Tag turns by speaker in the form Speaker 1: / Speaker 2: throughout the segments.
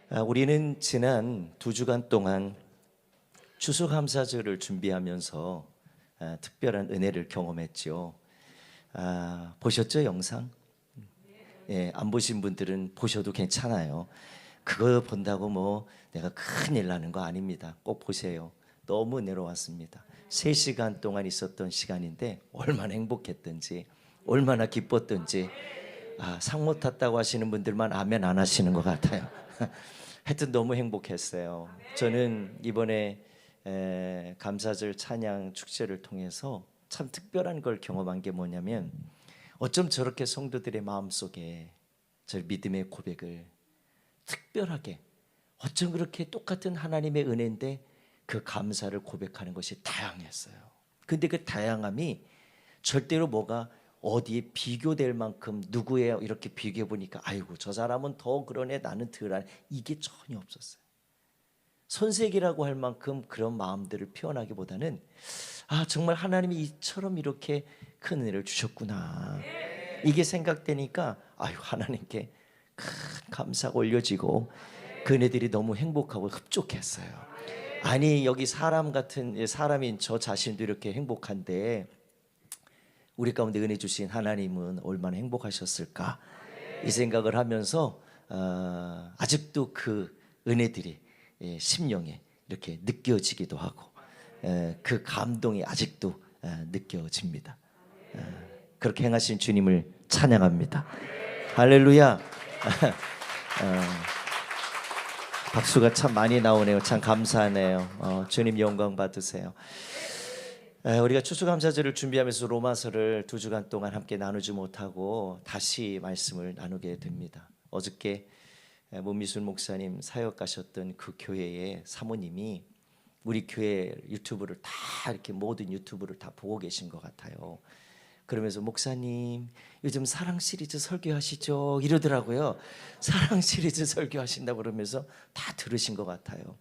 Speaker 1: 우리는 지난 2주간 동안 추수감사절을 준비하면서 특별한 은혜를 경험했죠. 보셨죠, 영상? 예, 안 보신 분들은 보셔도 괜찮아요. 그거 본다고 뭐 내가 큰일 나는 거 아닙니다. 꼭 보세요. 너무 은혜로웠습니다. 3시간 동안 있었던 시간인데 얼마나 행복했던지, 얼마나 기뻤던지. 상 못 탔다고 하시는 분들만 아멘 안 하시는 것 같아요. 하여튼 너무 행복했어요. 저는 이번에 감사절 찬양 축제를 통해서 참 특별한 걸 경험한 게 뭐냐면, 어쩜 저렇게 성도들의 마음속에 저 믿음의 고백을 특별하게, 어쩜 그렇게 똑같은 하나님의 은혜인데 그 감사를 고백하는 것이 다양했어요. 근데 그 다양함이 절대로 뭐가 어디에 비교될 만큼 누구예요 이렇게 비교해 보니까 아이고 저 사람은 더 그러네 나는 덜하네, 이게 전혀 없었어요. 손색이라고 할 만큼 그런 마음들을 표현하기보다는 정말 하나님이 이처럼 이렇게 큰 은혜를 주셨구나, 이게 생각되니까 하나님께 큰 감사가 올려지고 그 은혜들이 너무 행복하고 흡족했어요. 아니 여기 사람인 저 자신도 이렇게 행복한데 우리 가운데 은혜 주신 하나님은 얼마나 행복하셨을까, 이 생각을 하면서 아직도 그 은혜들이 심령에 이렇게 느껴지기도 하고 그 감동이 아직도 느껴집니다. 그렇게 행하신 주님을 찬양합니다. 할렐루야. 박수가 참 많이 나오네요. 참 감사하네요. 주님 영광 받으세요. 우리가 추수감사절을 준비하면서 로마서를 2주간 동안 함께 나누지 못하고 다시 말씀을 나누게 됩니다. 어저께 문미술 목사님 사역 가셨던 그 교회의 사모님이 우리 교회 유튜브를 다 이렇게 모든 유튜브를 다 보고 계신 것 같아요. 그러면서 목사님 요즘 사랑 시리즈 설교하시죠? 이러더라고요. 사랑 시리즈 설교하신다고 그러면서 다 들으신 것 같아요.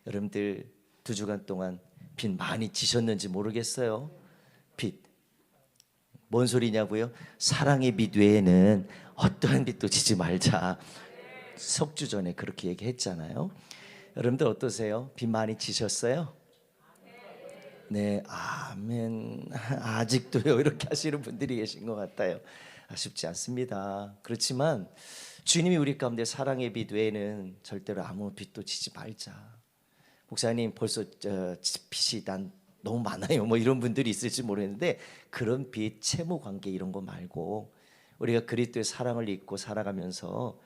Speaker 1: 여러분들 2주간 동안 빚 많이 지셨는지 모르겠어요. 빚. 뭔 소리냐고요? 사랑의 빚 외에는 어떠한 빚도 지지 말자. 석주 전에 그렇게 얘기했잖아요. 여러분들 어떠세요? 빚 많이 지셨어요? 네, 아멘. 아직도요, 이렇게 하시는 분들이 계신 것 같아요. 쉽지 않습니다. 그렇지만 주님이 우리 가운데 사랑의 빚 외에는 절대로 아무 빚도 지지 말자. 목사님 벌써 빚이 난 너무 많아요, 뭐 이런 분들이 있을지 모르겠는데, 그런 빚, 채무 관계 이런 거 말고 우리가 그리스도의 사랑을 잊고 살아가면서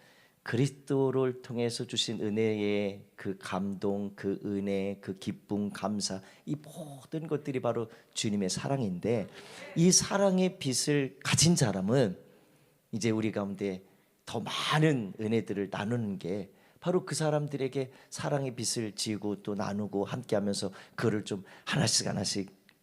Speaker 1: 그리스도를 통해서 주신 은혜의 그 감동, 그 은혜, 그 기쁨, 감사, 이 모든 것들이 바로 주님의 사랑인데, 이 사랑의 빚을 가진 사람은 이제 우리 가운데 더 많은 은혜들을 나누는 게 바로 그 사람들에게 사랑의 빚을 지고 또 나누고 함께하면서 그를 좀 하나씩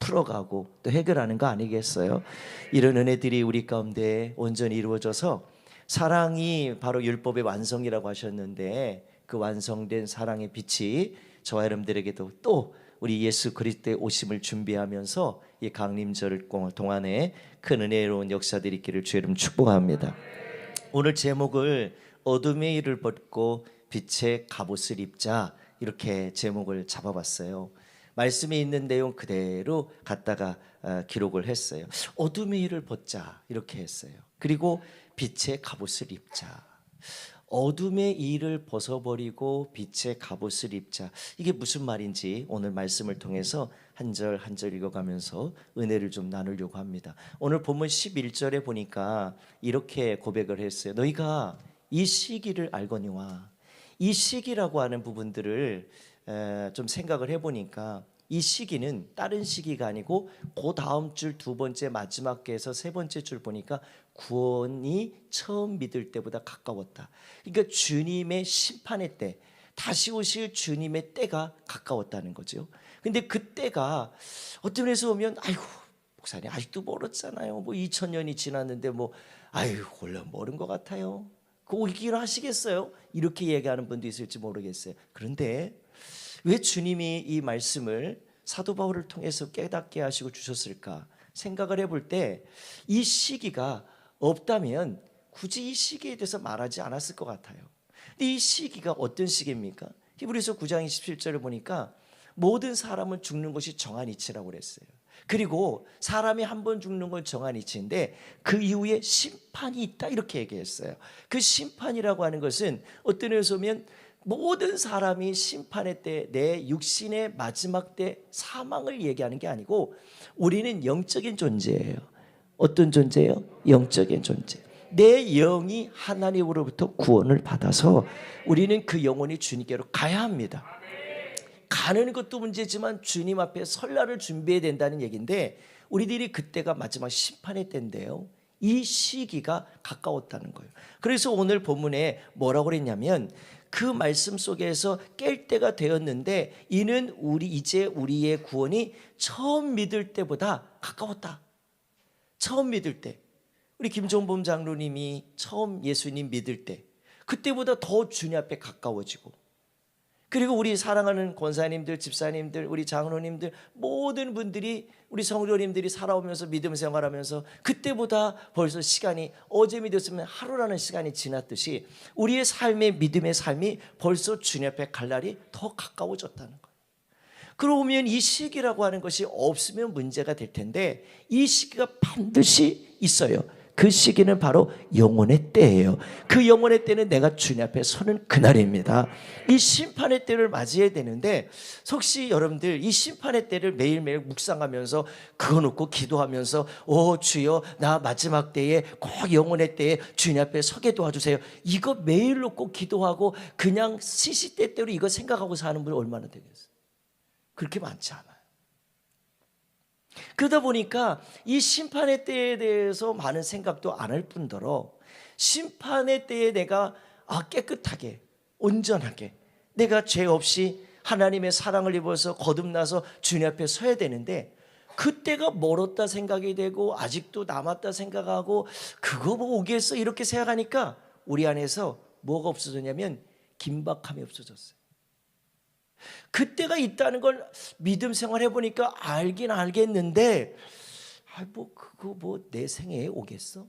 Speaker 1: 풀어가고 또 해결하는 거 아니겠어요? 이런 은혜들이 우리 가운데 온전히 이루어져서 사랑이 바로 율법의 완성이라고 하셨는데, 그 완성된 사랑의 빛이 저와 여러분들에게도 또 우리 예수 그리스도의 오심을 준비하면서 이 강림절 동안에 큰 은혜로운 역사들이 있기를 주 여러분 축복합니다. 오늘 제목을 어둠의 일을 벗고 빛의 갑옷을 입자, 이렇게 제목을 잡아봤어요. 말씀에 있는 내용 그대로 갖다가 기록을 했어요. 어둠의 일을 벗자 이렇게 했어요. 그리고 빛의 갑옷을 입자. 어둠의 일을 벗어버리고 빛의 갑옷을 입자, 이게 무슨 말인지 오늘 말씀을 통해서 한 절 한 절 읽어가면서 은혜를 좀 나누려고 합니다. 오늘 본문 11절에 보니까 이렇게 고백을 했어요. 너희가 이 시기를 알거니와. 이 시기라고 하는 부분들을 좀 생각을 해보니까 이 시기는 다른 시기가 아니고 그 다음 줄 2번째 마지막 개에서 3번째 줄 보니까 구원이 처음 믿을 때보다 가까웠다. 그러니까 주님의 심판의 때, 다시 오실 주님의 때가 가까웠다는 거죠. 근데 그 때가 어떤 면에서 보면 아이고 목사님 아직도 멀었잖아요. 뭐 2000년이 지났는데 뭐 아이고 원래 멀은 것 같아요. 그 오기를 하시겠어요? 이렇게 얘기하는 분도 있을지 모르겠어요. 그런데 왜 주님이 이 말씀을 사도 바울을 통해서 깨닫게 하시고 주셨을까 생각을 해볼 때, 이 시기가 없다면 굳이 이 시기에 대해서 말하지 않았을 것 같아요. 근데 이 시기가 어떤 시기입니까? 히브리서 9장 27절을 보니까 모든 사람은 죽는 것이 정한 이치라고 그랬어요. 그리고 사람이 한 번 죽는 건 정한 이치인데 그 이후에 심판이 있다 이렇게 얘기했어요. 그 심판이라고 하는 것은 어떤 의미에서 보면 모든 사람이 심판의 때, 내 육신의 마지막 때 사망을 얘기하는 게 아니고 우리는 영적인 존재예요. 어떤 존재예요? 영적인 존재. 내 영이 하나님으로부터 구원을 받아서 우리는 그 영혼이 주님께로 가야 합니다. 가는 것도 문제지만 주님 앞에 설날을 준비해야 된다는 얘기인데 우리들이 그때가 마지막 심판의 때인데요. 이 시기가 가까웠다는 거예요. 그래서 오늘 본문에 뭐라고 그랬냐면 그 말씀 속에서 깰 때가 되었는데 이는 이제 우리의 구원이 처음 믿을 때보다 가까웠다. 처음 믿을 때. 우리 김종범 장로님이 처음 예수님 믿을 때 그때보다 더 주님 앞에 가까워지고 그리고 우리 사랑하는 권사님들, 집사님들, 우리 장로님들 모든 분들이 우리 성도님들이 살아오면서 믿음 생활하면서 그때보다 벌써 시간이 어제 믿었으면 하루라는 시간이 지났듯이 우리의 삶의 믿음의 삶이 벌써 주님 앞에 갈 날이 더 가까워졌다는 거예요. 그러면 이 시기라고 하는 것이 없으면 문제가 될 텐데 이 시기가 반드시 있어요. 그 시기는 바로 영혼의 때예요. 그 영혼의 때는 내가 주님 앞에 서는 그날입니다. 이 심판의 때를 맞이해야 되는데 혹시 여러분들 이 심판의 때를 매일매일 묵상하면서 그거 놓고 기도하면서 오 주여 나 마지막 때에 꼭 영혼의 때에 주님 앞에 서게 도와주세요. 이거 매일 놓고 기도하고 그냥 시시때때로 이거 생각하고 사는 분이 얼마나 되겠어요? 그렇게 많지 않아요. 그러다 보니까 이 심판의 때에 대해서 많은 생각도 안 할 뿐더러 심판의 때에 내가 깨끗하게 온전하게 내가 죄 없이 하나님의 사랑을 입어서 거듭나서 주님 앞에 서야 되는데 그때가 멀었다 생각이 되고 아직도 남았다 생각하고 그거 뭐 오겠어 이렇게 생각하니까 우리 안에서 뭐가 없어졌냐면 긴박함이 없어졌어요. 그때가 있다는 걸 믿음 생활 해보니까 알긴 알겠는데 그거 뭐 내 생애에 오겠어?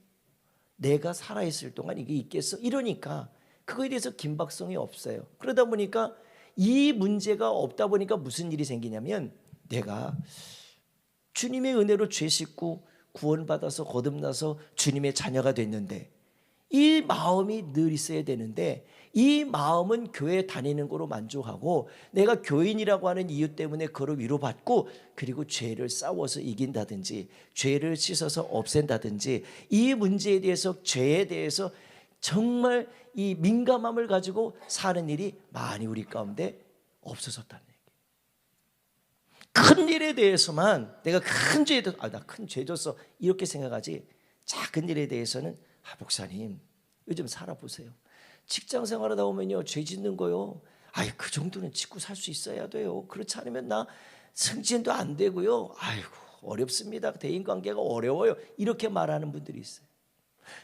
Speaker 1: 내가 살아있을 동안 이게 있겠어? 이러니까 그거에 대해서 긴박성이 없어요. 그러다 보니까 이 문제가 없다 보니까 무슨 일이 생기냐면 내가 주님의 은혜로 죄 씻고 구원받아서 거듭나서 주님의 자녀가 됐는데 이 마음이 늘 있어야 되는데 이 마음은 교회 다니는 거로 만족하고 내가 교인이라고 하는 이유 때문에 그걸 위로받고 그리고 죄를 싸워서 이긴다든지 죄를 씻어서 없앤다든지 이 문제에 대해서 죄에 대해서 정말 이 민감함을 가지고 사는 일이 많이 우리 가운데 없어졌다는 얘기예요. 큰 일에 대해서만 내가 큰 죄도 나 큰 죄 졌어 이렇게 생각하지 작은 일에 대해서는 목사님 요즘 살아보세요. 직장 생활하다 보면요 죄 짓는 거요 그 정도는 짓고 살 수 있어야 돼요. 그렇지 않으면 나 승진도 안 되고요 어렵습니다. 대인관계가 어려워요 이렇게 말하는 분들이 있어요.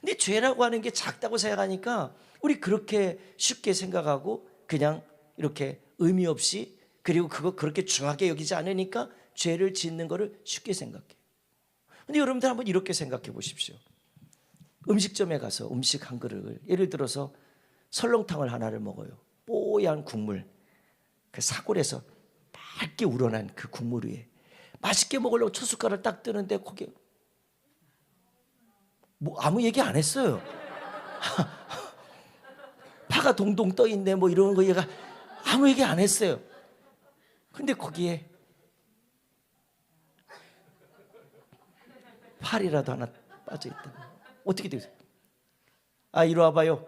Speaker 1: 근데 죄라고 하는 게 작다고 생각하니까 우리 그렇게 쉽게 생각하고 그냥 이렇게 의미 없이 그리고 그거 그렇게 중하게 여기지 않으니까 죄를 짓는 거를 쉽게 생각해요. 근데 여러분들 한번 이렇게 생각해 보십시오. 음식점에 가서 음식 한 그릇을 예를 들어서 설렁탕을 하나를 먹어요. 뽀얀 국물 그 사골에서 맑게 우러난 그 국물 위에 맛있게 먹으려고 첫 숟갈을 딱 뜨는데 거기에 뭐 아무 얘기 안 했어요. 파가 동동 떠 있네 뭐 이런 거 얘가 아무 얘기 안 했어요. 근데 거기에 팔이라도 하나 빠져 있다. 어떻게 되세요? 이리 와봐요.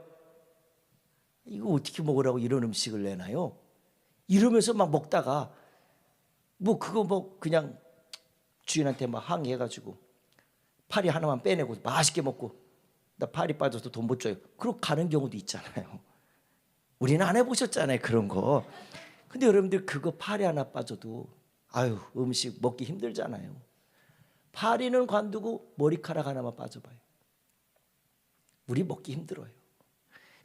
Speaker 1: 이거 어떻게 먹으라고 이런 음식을 내나요? 이러면서 막 먹다가 뭐 그거 뭐 그냥 주인한테 막 항의해가지고 파리 하나만 빼내고 맛있게 먹고 나 파리 빠져서 돈 못 줘요. 그러고 가는 경우도 있잖아요. 우리는 안 해보셨잖아요 그런 거. 근데 여러분들 그거 파리 하나 빠져도 음식 먹기 힘들잖아요. 파리는 관두고 머리카락 하나만 빠져봐요. 우리 먹기 힘들어요.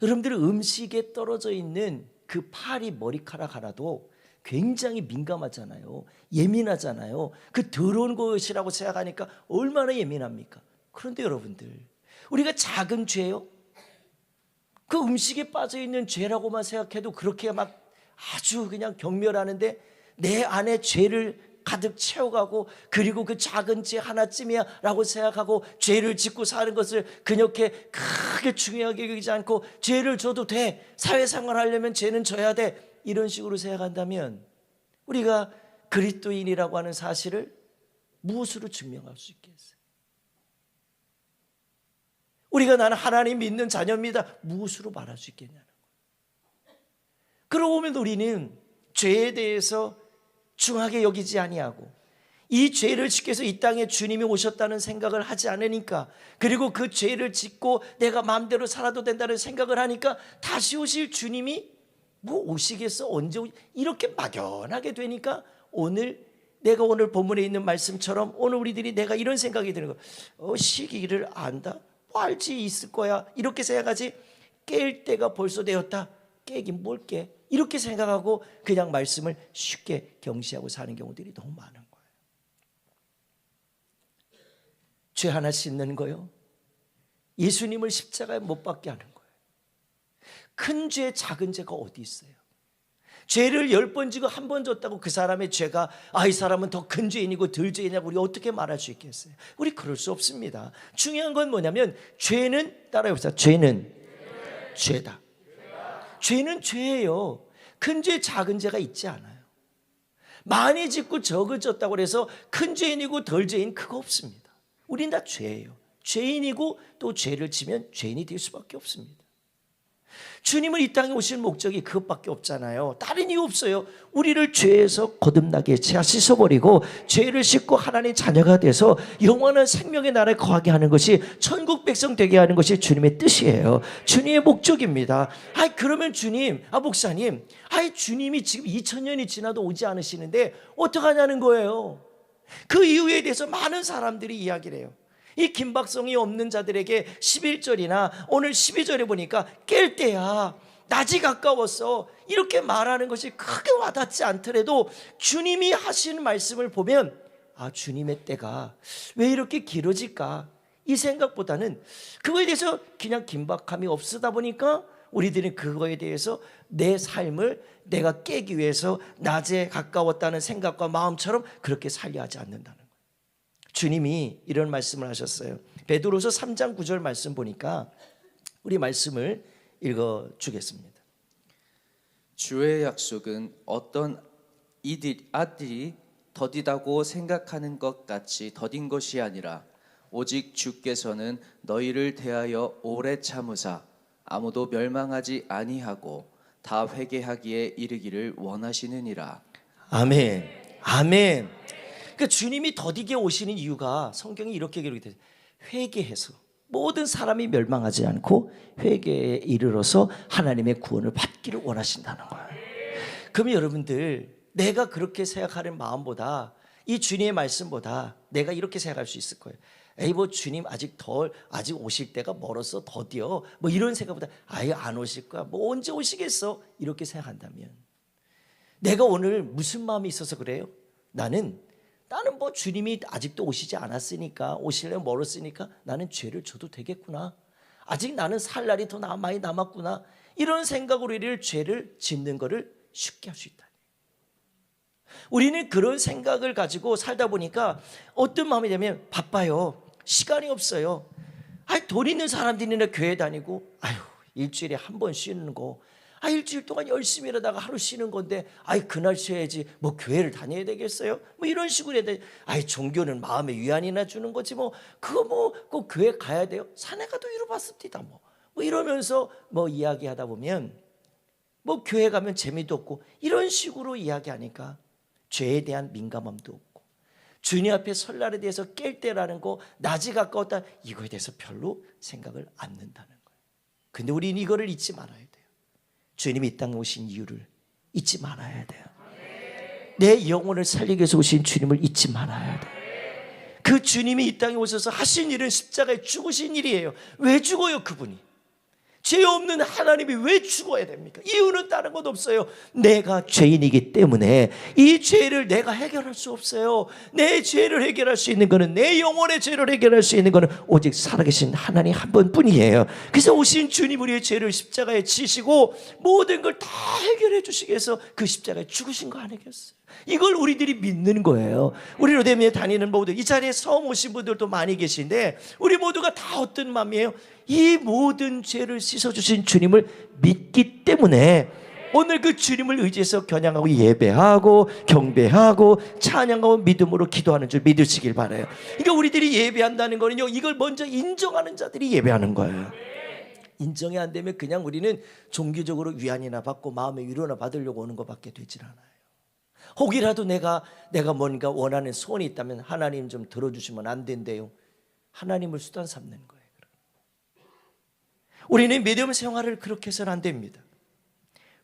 Speaker 1: 여러분들 음식에 떨어져 있는 그 파리 머리카락 하나도 굉장히 민감하잖아요. 예민하잖아요. 그 더러운 것이라고 생각하니까 얼마나 예민합니까? 그런데 여러분들 우리가 작은 죄요? 그 음식에 빠져있는 죄라고만 생각해도 그렇게 막 아주 그냥 경멸하는데 내 안에 죄를 가득 채워가고 그리고 그 작은 죄 하나쯤이야 라고 생각하고 죄를 짓고 사는 것을 그렇게 크게 중요하게 여기지 않고 죄를 져도 돼, 사회생활 하려면 죄는 져야 돼, 이런 식으로 생각한다면 우리가 그리스도인이라고 하는 사실을 무엇으로 증명할 수 있겠어요? 우리가 나는 하나님 믿는 자녀입니다, 무엇으로 말할 수 있겠냐는 거예요. 그러고 보면 우리는 죄에 대해서 중하게 여기지 아니하고 이 죄를 짓기 위해서 이 땅에 주님이 오셨다는 생각을 하지 않으니까, 그리고 그 죄를 짓고 내가 마음대로 살아도 된다는 생각을 하니까 다시 오실 주님이 뭐 오시겠어, 언제 이렇게 막연하게 되니까 내가 오늘 본문에 있는 말씀처럼 오늘 우리들이 내가 이런 생각이 드는 거예요. 시기를 안다? 뭐 알지, 있을 거야, 이렇게 생각하지. 깰 때가 벌써 되었다. 깨긴 뭘 깨, 이렇게 생각하고 그냥 말씀을 쉽게 경시하고 사는 경우들이 너무 많은 거예요. 죄 하나 씻는 거요, 예수님을 십자가에 못 박게 하는 거예요. 큰 죄 작은 죄가 어디 있어요? 죄를 10번 지고 1번 졌다고 그 사람의 죄가 이 사람은 더 큰 죄인이고 덜 죄인이라고 우리 어떻게 말할 수 있겠어요? 우리 그럴 수 없습니다. 중요한 건 뭐냐면 죄는, 따라해보세요, 죄는 죄다. 죄는 죄예요. 큰 죄 작은 죄가 있지 않아요. 많이 짓고 적을 졌다고 해서 큰 죄인이고 덜 죄인 그거 없습니다. 우린 다 죄예요. 죄인이고 또 죄를 지면 죄인이 될 수밖에 없습니다. 주님은 이 땅에 오실 목적이 그것밖에 없잖아요. 다른 이유 없어요. 우리를 죄에서 거듭나게 씻어버리고 죄를 씻고 하나님의 자녀가 돼서 영원한 생명의 나라에 거하게 하는 것이, 천국 백성 되게 하는 것이 주님의 뜻이에요. 주님의 목적입니다. 그러면 주님, 목사님, 주님이 지금 2000년이 지나도 오지 않으시는데 어떡하냐는 거예요. 그 이유에 대해서 많은 사람들이 이야기를 해요. 이 긴박성이 없는 자들에게 11절이나 오늘 12절에 보니까 깰 때야, 낮이 가까웠어, 이렇게 말하는 것이 크게 와닿지 않더라도 주님이 하시는 말씀을 보면 주님의 때가 왜 이렇게 길어질까, 이 생각보다는 그거에 대해서 그냥 긴박함이 없으다 보니까 우리들은 그거에 대해서 내 삶을 내가 깨기 위해서 낮에 가까웠다는 생각과 마음처럼 그렇게 살려 하지 않는다는 거예요. 주님이 이런 말씀을 하셨어요. 베드로서 3장 9절 말씀 보니까 우리 말씀을 읽어주겠습니다.
Speaker 2: 주의 약속은 어떤 아들이 더디다고 생각하는 것 같이 더딘 것이 아니라 오직 주께서는 너희를 대하여 오래 참으사 아무도 멸망하지 아니하고 다 회개하기에 이르기를 원하시느니라. 아멘.
Speaker 1: 아멘. 그러니까 주님이 더디게 오시는 이유가 성경이 이렇게 기록이 되죠. 회개해서 모든 사람이 멸망하지 않고 회개에 이르러서 하나님의 구원을 받기를 원하신다는 거예요. 그러면 여러분들, 내가 그렇게 생각하는 마음보다 이 주님의 말씀보다 내가 이렇게 생각할 수 있을 거예요. 뭐 주님 아직 오실 때가 멀었어, 더디어, 뭐 이런 생각보다 안 오실 거야, 뭐 언제 오시겠어, 이렇게 생각한다면 내가 오늘 무슨 마음이 있어서 그래요? 나는 뭐 주님이 아직도 오시지 않았으니까, 오시려면 멀었으니까 나는 죄를 져도 되겠구나, 아직 나는 살 날이 더 많이 남았구나, 이런 생각으로 우리를 죄를 짓는 것을 쉽게 할 수 있다. 우리는 그런 생각을 가지고 살다 보니까 어떤 마음이 되면 바빠요, 시간이 없어요. 돈 있는 사람들이나 교회 다니고 일주일에 한 번 쉬는 거, 일주일 동안 열심히 일하다가 하루 쉬는 건데 그날 쉬어야지 뭐 교회를 다녀야 되겠어요? 뭐 이런 식으로 해야 돼. 종교는 마음의 위안이나 주는 거지 그거 꼭 교회 가야 돼요? 산에 가도 이뤄봤습니다 뭐 이러면서 이야기하다 보면 교회 가면 재미도 없고, 이런 식으로 이야기하니까 죄에 대한 민감함도 없고, 주님 앞에 설날에 대해서 깰 때라는 거, 낮이 가까웠다, 이거에 대해서 별로 생각을 안 는다는 거예요. 근데 우리는 이거를 잊지 말아야 돼요. 주님이 이 땅에 오신 이유를 잊지 말아야 돼요. 내 영혼을 살리기 위해서 오신 주님을 잊지 말아야 돼요. 그 주님이 이 땅에 오셔서 하신 일은 십자가에 죽으신 일이에요. 왜 죽어요? 그분이 죄 없는 하나님이 왜 죽어야 됩니까? 이유는 다른 것 없어요. 내가 죄인이기 때문에 이 죄를 내가 해결할 수 없어요. 내 죄를 해결할 수 있는 것은, 내 영혼의 죄를 해결할 수 있는 것은 오직 살아계신 하나님 한 번뿐이에요. 그래서 오신 주님 우리의 죄를 십자가에 지시고 모든 걸 다 해결해 주시기 위해서 그 십자가에 죽으신 거 아니겠어요? 이걸 우리들이 믿는 거예요. 우리 로데미에 다니는 모두, 이 자리에 처음 오신 분들도 많이 계신데 우리 모두가 다 어떤 마음이에요? 이 모든 죄를 씻어주신 주님을 믿기 때문에 오늘 그 주님을 의지해서 겨냥하고 예배하고 경배하고 찬양하고 믿음으로 기도하는 줄 믿으시길 바라요. 그러니까 우리들이 예배한다는 거는요, 이걸 먼저 인정하는 자들이 예배하는 거예요. 인정이 안 되면 그냥 우리는 종교적으로 위안이나 받고 마음의 위로나 받으려고 오는 것밖에 되질 않아요. 혹이라도 내가 뭔가 원하는 소원이 있다면 하나님 좀 들어주시면 안 된대요. 하나님을 수단 삼는 거예요. 우리는 믿음 생활을 그렇게 해서는 안 됩니다.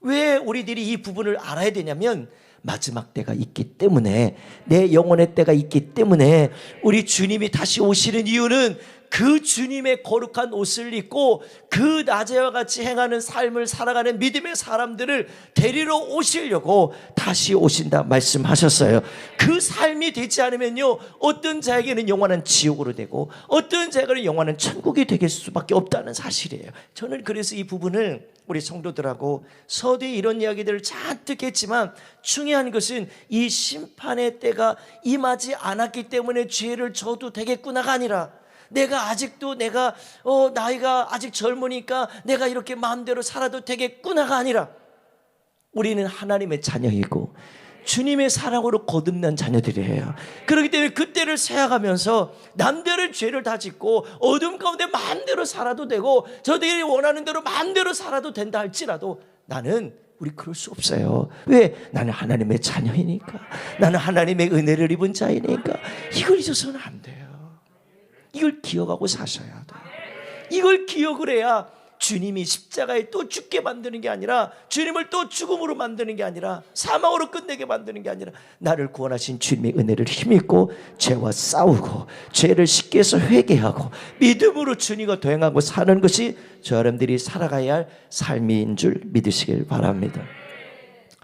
Speaker 1: 왜 우리들이 이 부분을 알아야 되냐면 마지막 때가 있기 때문에, 내 영혼의 때가 있기 때문에 우리 주님이 다시 오시는 이유는 그 주님의 거룩한 옷을 입고 그 낮에와 같이 행하는 삶을 살아가는 믿음의 사람들을 데리러 오시려고 다시 오신다 말씀하셨어요. 그 삶이 되지 않으면요, 어떤 자에게는 영원한 지옥으로 되고 어떤 자에게는 영원한 천국이 되길 수밖에 없다는 사실이에요. 저는 그래서 이 부분을 우리 성도들하고 서두에 이런 이야기들을 잔뜩 했지만, 중요한 것은 이 심판의 때가 임하지 않았기 때문에 죄를 져도 되겠구나가 아니라, 내가 아직도 나이가 아직 젊으니까 내가 이렇게 마음대로 살아도 되겠구나가 아니라, 우리는 하나님의 자녀이고 주님의 사랑으로 거듭난 자녀들이에요. 그렇기 때문에 그때를 생각하면서 남들은 죄를 다 짓고 어둠 가운데 마음대로 살아도 되고 저들이 원하는 대로 마음대로 살아도 된다 할지라도, 나는 우리 그럴 수 없어요. 왜? 나는 하나님의 자녀이니까, 나는 하나님의 은혜를 입은 자이니까. 이걸 잊어서는 안 돼요. 이걸 기억하고 사셔야 돼요. 이걸 기억을 해야 주님이 십자가에 또 죽게 만드는 게 아니라, 주님을 또 죽음으로 만드는 게 아니라, 사망으로 끝내게 만드는 게 아니라, 나를 구원하신 주님의 은혜를 힘입고 죄와 싸우고 죄를 씻게 해서 회개하고 믿음으로 주님과 동행하고 사는 것이 저 여러분들이 살아가야 할 삶인 줄 믿으시길 바랍니다.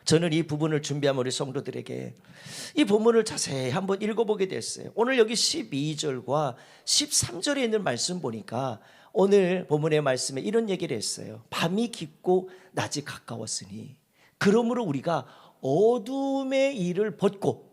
Speaker 1: 저는 이 부분을 준비한 우리 성도들에게 이 본문을 자세히 한번 읽어보게 됐어요. 오늘 여기 12절과 13절에 있는 말씀 보니까 오늘 본문의 말씀에 이런 얘기를 했어요. 밤이 깊고 낮이 가까웠으니 그러므로 우리가 어둠의 일을 벗고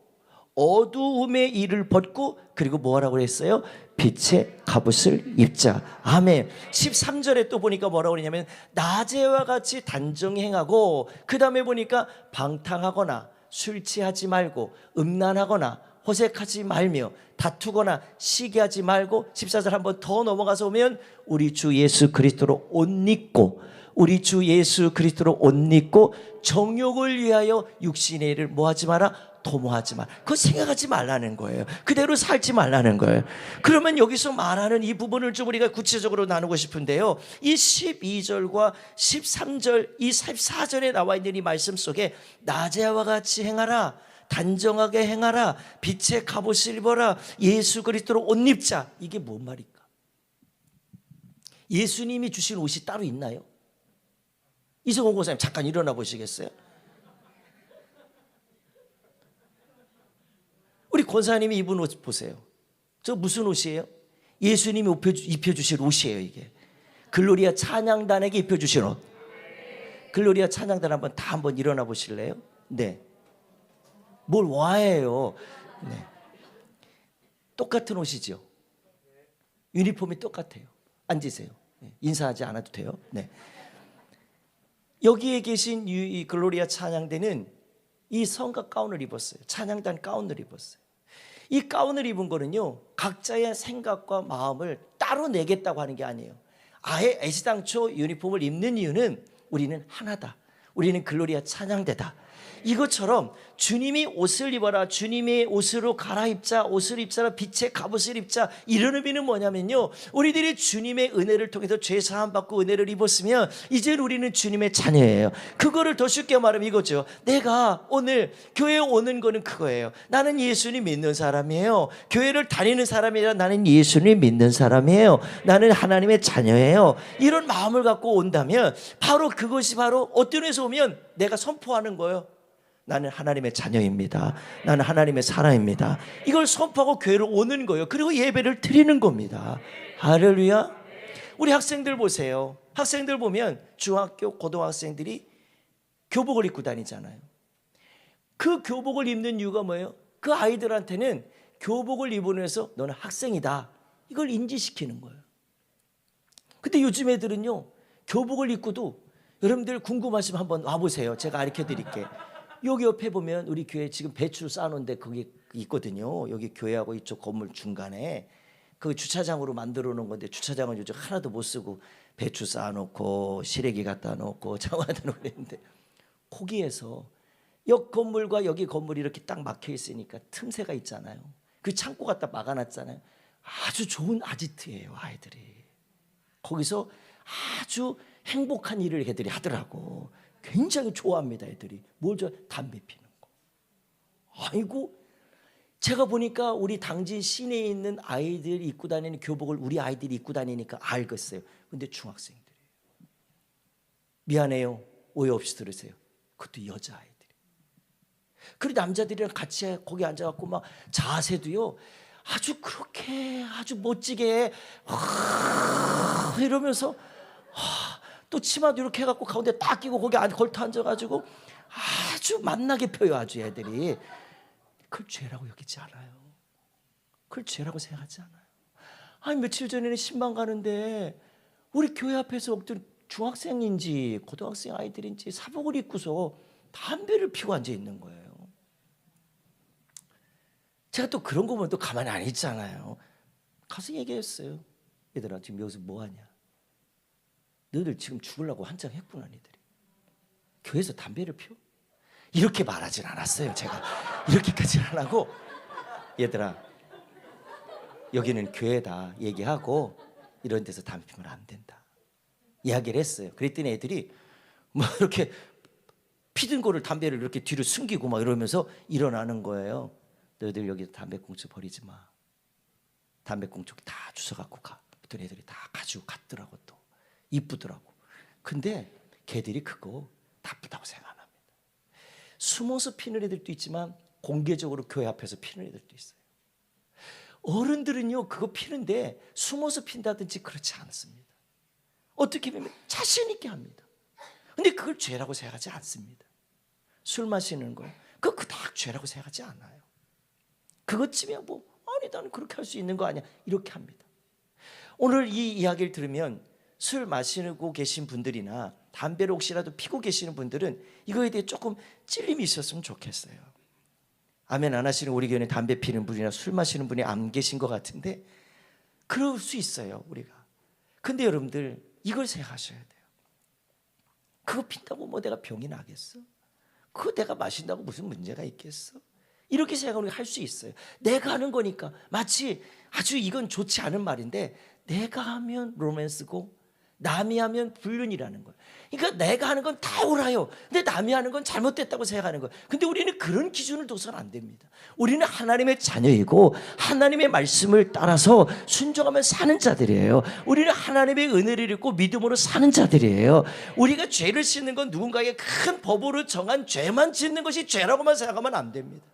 Speaker 1: 그리고 뭐라고 했어요? 빛의 갑옷을 입자. 아멘. 13절에 또 보니까 뭐라고 그러냐면 낮에와 같이 단정히 행하고, 그 다음에 보니까 방탕하거나 술 취하지 말고 음란하거나 호색하지 말며 다투거나 시기하지 말고, 14절 한번 더 넘어가서 보면 우리 주 예수 그리스도로 옷 입고, 우리 주 예수 그리스도로 옷 입고 정욕을 위하여 육신의 일을 뭐하지 마라? 도모하지 마. 그거 생각하지 말라는 거예요. 그대로 살지 말라는 거예요. 그러면 여기서 말하는 이 부분을 좀 우리가 구체적으로 나누고 싶은데요, 이 12절과 13절, 이 14절에 나와 있는 이 말씀 속에 낮에와 같이 행하라, 단정하게 행하라, 빛의 갑옷을 입어라, 예수 그리스도로 옷 입자, 이게 뭔 말일까? 예수님이 주신 옷이 따로 있나요? 이성호 권사님 잠깐 일어나 보시겠어요? 우리 권사님이 입은 옷 보세요. 저 무슨 옷이에요? 예수님이 입혀주신 옷이에요. 이게 글로리아 찬양단에게 입혀주신 옷. 글로리아 찬양단 한번 일어나 보실래요? 네. 뭘 와해요? 네. 똑같은 옷이죠. 유니폼이 똑같아요. 앉으세요. 네. 인사하지 않아도 돼요. 네. 여기에 계신 이 글로리아 찬양대는 이 성각 가운을 입었어요. 찬양단 가운을 입었어요. 이 가운을 입은 거는요, 각자의 생각과 마음을 따로 내겠다고 하는 게 아니에요. 아예 애시당초 유니폼을 입는 이유는 우리는 하나다, 우리는 글로리아 찬양대다, 이것처럼 주님이 옷을 입어라, 주님의 옷으로 갈아입자, 옷을 입자라, 빛의 갑옷을 입자, 이런 의미는 뭐냐면요, 우리들이 주님의 은혜를 통해서 죄 사함 받고 은혜를 입었으면 이제 우리는 주님의 자녀예요. 그거를 더 쉽게 말하면 이거죠. 내가 오늘 교회에 오는 거는 그거예요. 나는 예수님 믿는 사람이에요. 교회를 다니는 사람이 아니라 나는 예수님 믿는 사람이에요. 나는 하나님의 자녀예요. 이런 마음을 갖고 온다면 바로 그것이 바로 어떤 데서 오면 내가 선포하는 거예요. 나는 하나님의 자녀입니다. 나는 하나님의 사람입니다. 이걸 선포하고 교회로 오는 거예요. 그리고 예배를 드리는 겁니다. 할렐루야. 우리 학생들 보세요. 학생들 보면 중학교, 고등학생들이 교복을 입고 다니잖아요. 그 교복을 입는 이유가 뭐예요? 그 아이들한테는 교복을 입으면서 너는 학생이다, 이걸 인지시키는 거예요. 근데 요즘 애들은요, 교복을 입고도, 여러분들 궁금하시면 한번 와보세요. 제가 가르쳐 드릴게요. 여기 옆에 보면 우리 교회 지금 배추 쌓아놓은 데 거기 있거든요. 여기 교회하고 이쪽 건물 중간에 그 주차장으로 만들어 놓은 건데, 주차장은 요즘 하나도 못 쓰고 배추 쌓아놓고 시래기 갖다 놓고 장화다 놓고 그랬는데, 거기에서 옆 건물과 여기 건물이 이렇게 딱 막혀 있으니까 틈새가 있잖아요. 그 창고 갖다 막아놨잖아요. 아주 좋은 아지트예요, 아이들이. 거기서 아주 행복한 일을 애들이 하더라고. 굉장히 좋아합니다, 애들이. 뭘 좋아해? 담배 피는 거. 아이고, 제가 보니까 우리 당진 시내에 있는 아이들이 입고 다니는 교복을 우리 아이들이 입고 다니니까 알겠어요. 근데 중학생들이에요. 미안해요, 오해 없이 들으세요. 그것도 여자아이들이. 그리고 남자들이랑 같이 거기 앉아갖고 막 자세도요, 아주 그렇게 아주 멋지게 이러면서 또 치마도 이렇게 해갖고 가운데 딱 끼고 거기 걸터 앉아가지고 아주 만나게 펴요, 아주 애들이. 그걸 죄라고 여기지 않아요. 그걸 죄라고 생각하지 않아요. 아니, 며칠 전에는 신방 가는데 우리 교회 앞에서 어떤 중학생인지 고등학생 아이들인지 사복을 입고서 담배를 피고 앉아 있는 거예요. 제가 또 그런 거 보면 또 가만히 안 있잖아요. 가서 얘기했어요. 얘들아, 지금 여기서 뭐 하냐? 너희들 지금 죽으려고 환장했구나, 니들이. 교회에서 담배를 피워? 이렇게 말하진 않았어요, 제가. 이렇게까지는 안 하고, 얘들아, 여기는 교회다 얘기하고 이런 데서 담배 피우면 안 된다 이야기를 했어요. 그랬더니 애들이 뭐 이렇게 피든 거를 담배를 이렇게 뒤로 숨기고 막 이러면서 일어나는 거예요. 너희들 여기 담배꽁초 버리지 마. 담배꽁초 다 주워갖고 가. 그랬더니 애들이 다 가지고 갔더라고. 또 이쁘더라고. 근데 걔들이 그거 나쁘다고 생각 안 합니다. 숨어서 피는 애들도 있지만 공개적으로 교회 앞에서 피는 애들도 있어요. 어른들은요, 그거 피는데 숨어서 핀다든지 그렇지 않습니다. 어떻게 보면 자신 있게 합니다. 근데 그걸 죄라고 생각하지 않습니다. 술 마시는 거 그거 그닥 죄라고 생각하지 않아요. 그것쯤이야 뭐, 아니 나는 그렇게 할 수 있는 거 아니야, 이렇게 합니다. 오늘 이 이야기를 들으면 술 마시고 계신 분들이나 담배를 혹시라도 피고 계시는 분들은 이거에 대해 조금 찔림이 있었으면 좋겠어요. 아멘 안 하시는 우리 교회는 담배 피는 분이나 술 마시는 분이 안 계신 것 같은데, 그럴 수 있어요, 우리가. 근데 여러분들 이걸 생각하셔야 돼요. 그거 핀다고 뭐 내가 병이 나겠어? 그거 내가 마신다고 무슨 문제가 있겠어? 이렇게 생각을 할 수 있어요. 내가 하는 거니까. 마치 아주 이건 좋지 않은 말인데, 내가 하면 로맨스고 남이 하면 불륜이라는 거예요. 그러니까 내가 하는 건 다 옳아요. 근데 남이 하는 건 잘못됐다고 생각하는 거예요. 근데 우리는 그런 기준을 둬서는 안 됩니다. 우리는 하나님의 자녀이고 하나님의 말씀을 따라서 순종하며 사는 자들이에요. 우리는 하나님의 은혜를 입고 믿음으로 사는 자들이에요. 우리가 죄를 짓는 건 누군가에게 큰 법으로 정한 죄만 짓는 것이 죄라고만 생각하면 안 됩니다.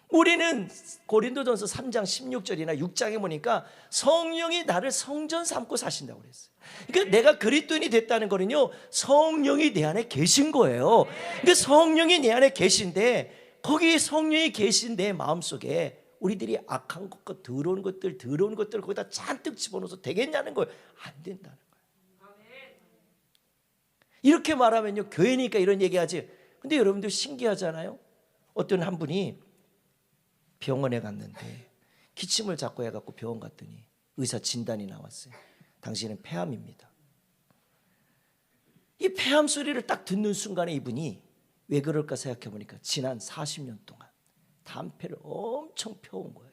Speaker 1: 우리는 고린도전서 3장 16절이나 6장에 보니까 성령이 나를 성전 삼고 사신다고 그랬어요. 그러니까 내가 그리스도인이 됐다는 거는요, 성령이 내 안에 계신 거예요. 그러니까 성령이 내 안에 계신데, 거기 성령이 계신 내 마음속에 우리들이 악한 것과 더러운 것들 거기다 잔뜩 집어넣어서 되겠냐는 거예요. 안 된다는 거예요. 이렇게 말하면요, 교회니까 이런 얘기하지. 근데 여러분들 신기하잖아요. 어떤 한 분이 병원에 갔는데 기침을 자꾸 해갖고 병원 갔더니 의사 진단이 나왔어요. 당신은 폐암입니다. 이 폐암 소리를 딱 듣는 순간에 이분이 왜 그럴까 생각해 보니까 지난 40년 동안 담배를 엄청 펴온 거예요.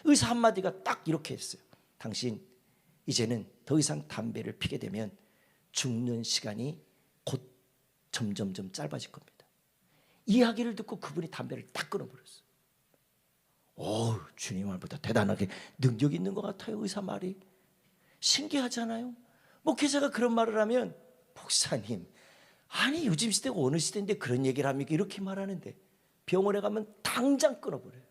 Speaker 1: 의사 한마디가 딱 이렇게 했어요. 당신 이제는 더 이상 담배를 피게 되면 죽는 시간이 곧 점점점 짧아질 겁니다. 이야기를 듣고 그분이 담배를 딱 끊어버렸어요. 주님 말보다 대단하게 능력 있는 것 같아요. 의사 말이 신기하잖아요. 목회자가 그런 말을 하면 목사님, 아니 요즘 시대가 어느 시대인데 그런 얘기를 합니까? 이렇게 말하는데 병원에 가면 당장 끊어버려요.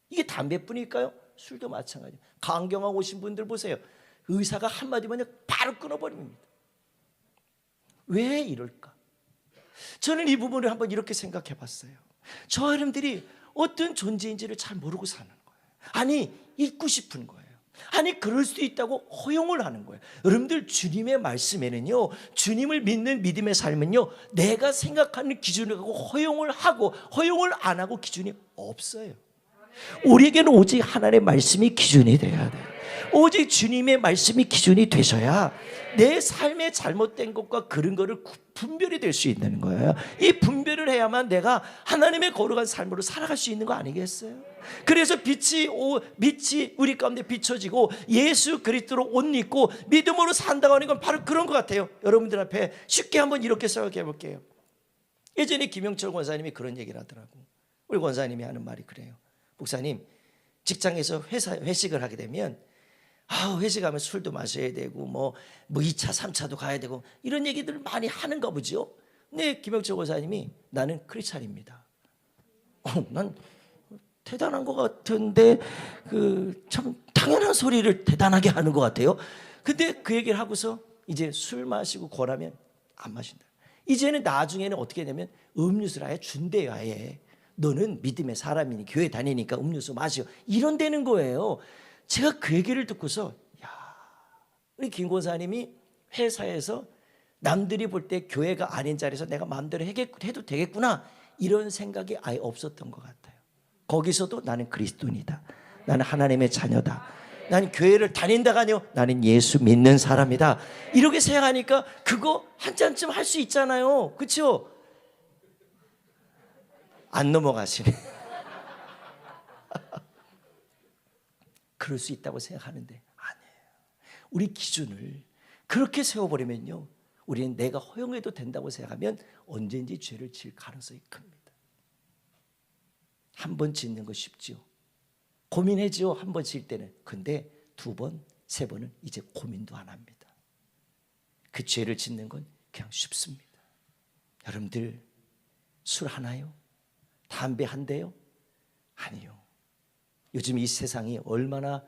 Speaker 1: 이게 담배뿐일까요? 술도 마찬가지예요. 강경하고 오신 분들 보세요. 의사가 한마디면 바로 끊어버립니다. 왜 이럴까? 저는 이 부분을 한번 이렇게 생각해 봤어요. 저 여러분들이 어떤 존재인지를 잘 모르고 사는 거예요. 아니 잊고 싶은 거예요. 아니 그럴 수도 있다고 허용을 하는 거예요. 여러분들 주님의 말씀에는요, 주님을 믿는 믿음의 삶은요, 내가 생각하는 기준을 갖고 허용을 하고 허용을 안 하고 기준이 없어요. 우리에게는 오직 하나님의 말씀이 기준이 돼야 돼요. 오직 주님의 말씀이 기준이 되셔야 내 삶의 잘못된 것과 그런 거를 분별이 될 수 있는 거예요. 이 분별을 해야만 내가 하나님의 거룩한 삶으로 살아갈 수 있는 거 아니겠어요? 그래서 빛이 우리 가운데 비춰지고 예수 그리스도로 옷 입고 믿음으로 산다고 하는 건 바로 그런 것 같아요. 여러분들 앞에 쉽게 한번 이렇게 생각해 볼게요. 예전에 김영철 권사님이 그런 얘기를 하더라고. 우리 권사님이 하는 말이 그래요. 목사님, 직장에서 회식을 하게 되면 회식하면 술도 마셔야 되고 뭐 2차 3차도 가야 되고 이런 얘기들을 많이 하는가 보죠. 근데 김영철 권사님이 나는 크리스찬입니다. 난 대단한 것 같은데 참 당연한 소리를 대단하게 하는 것 같아요. 근데 그 얘기를 하고서 이제 술 마시고 권하면 안 마신다. 이제는 나중에는 어떻게 되냐면 음료수를 아예 준대요. 아예 너는 믿음의 사람이니 교회 다니니까 음료수 마시고 이런 되는 거예요. 제가 그 얘기를 듣고서 우리 김 권사님이 회사에서 남들이 볼 때 교회가 아닌 자리에서 내가 마음대로 해도 되겠구나 이런 생각이 아예 없었던 것 같아요. 거기서도 나는 그리스도인이다, 나는 하나님의 자녀다, 나는 교회를 다닌다가 아니요 나는 예수 믿는 사람이다, 이렇게 생각하니까 그거 한 잔쯤 할 수 있잖아요. 그렇죠? 안 넘어가시네. 그럴 수 있다고 생각하는데 아니에요. 우리 기준을 그렇게 세워버리면요, 우리는 내가 허용해도 된다고 생각하면 언제든지 죄를 지을 가능성이 큽니다. 한 번 짓는 거 쉽죠. 고민해죠. 한 번 지을 때는. 근데 2번, 3번은 이제 고민도 안 합니다. 그 죄를 짓는 건 그냥 쉽습니다. 여러분들 술 하나요? 담배 한 대요? 아니요. 요즘 이 세상이 얼마나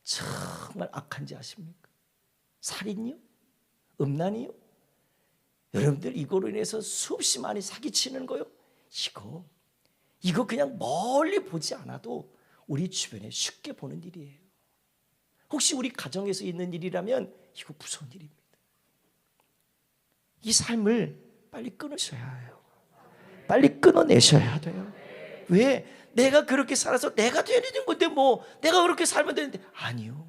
Speaker 1: 정말 악한지 아십니까? 살인이요? 음란이요? 여러분들 이거로 인해서 수없이 많이 사기치는 거요? 이거 그냥 멀리 보지 않아도 우리 주변에 쉽게 보는 일이에요. 혹시 우리 가정에서 있는 일이라면 이거 무서운 일입니다. 이 삶을 빨리 끊으셔야 해요. 빨리 끊어내셔야 돼요. 왜? 내가 그렇게 살아서 내가 되는 건데 뭐 내가 그렇게 살면 되는데 아니요.